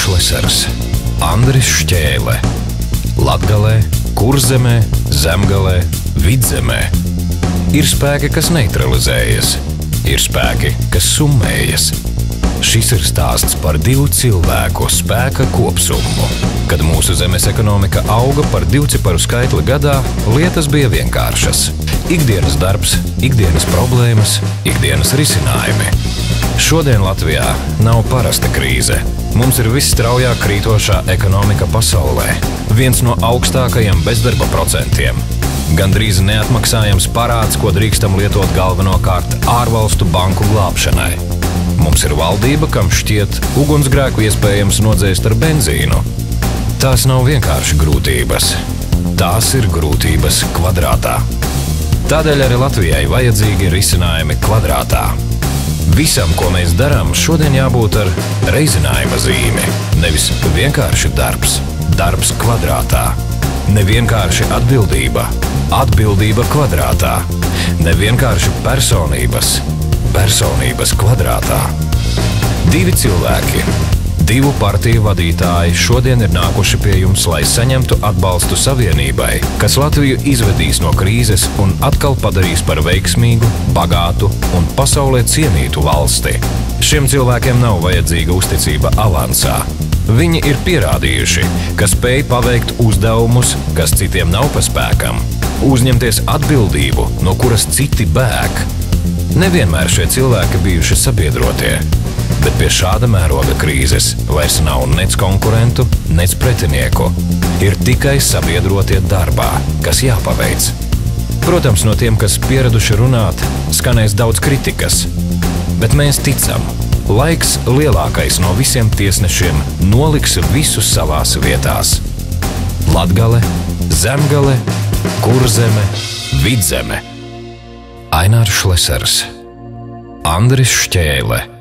Šlesers, Andris Šķēle. Latgalē, Kurzemē, Zemgalē, Vidzemē. Ir spēki, kas neutralizējas, ir spēki, kas summējas. Šis ir stāsts par divu cilvēku spēka kopsumu. Kad mūsu zemes ekonomika auga par divciparu skaitli gadā, lietas bija vienkāršas. Ikdienas darbs, ikdienas problēmas, ikdienas risinājumi. Šodien Latvijā nav parasta krīze. Mums ir visstraujāk krītošā ekonomika pasaulē. Viens no augstākajiem bezdarba procentiem. Gandrīz neatmaksājams parāds, ko drīkstam lietot galvenokārt ārvalstu banku glābšanai. Mums ir valdība, kam šķiet ugunsgrēku iespējams nodzēst ar benzīnu. Tās nav vienkārši grūtības. Tās ir grūtības kvadrātā. Tādēļ arī Latvijai vajadzīgi risinājumi kvadrātā. Visam, ko mēs darām, šodien jābūt ar reizinājuma zīmi. Nevis vienkārši darbs, darbs kvadrātā. Nevienkārši atbildība, atbildība kvadrātā. Nevienkārši personības, personības kvadrātā. Divi cilvēki, divu partiju vadītāji šodien ir nākuši pie jums, lai saņemtu atbalstu savienībai, kas Latviju izvedīs no krīzes un atkal padarīs par veiksmīgu, bagātu un pasaulē cienītu valsti. Šiem cilvēkiem nav vajadzīga uzticība avansā. Viņi ir pierādījuši, ka spēj paveikt uzdevumus, kas citiem nav pa spēkam, uzņemties atbildību, no kuras citi bēg. Nevienmēr šie cilvēki bijuši sabiedrotie, bet pie šāda mēroga krīzes vairs nav nec konkurentu, nec pretinieku. Ir tikai sabiedrotie darbā, kas jāpaveic. Protams, no tiem, kas pieraduši runāt, skanēs daudz kritikas, bet mēs ticam. Laiks lielākais no visiem tiesnešiem noliks visu savās vietās. Latgale, Zemgale, Kurzeme, Vidzeme. Ainārs Šlesers, Andris Šķēle.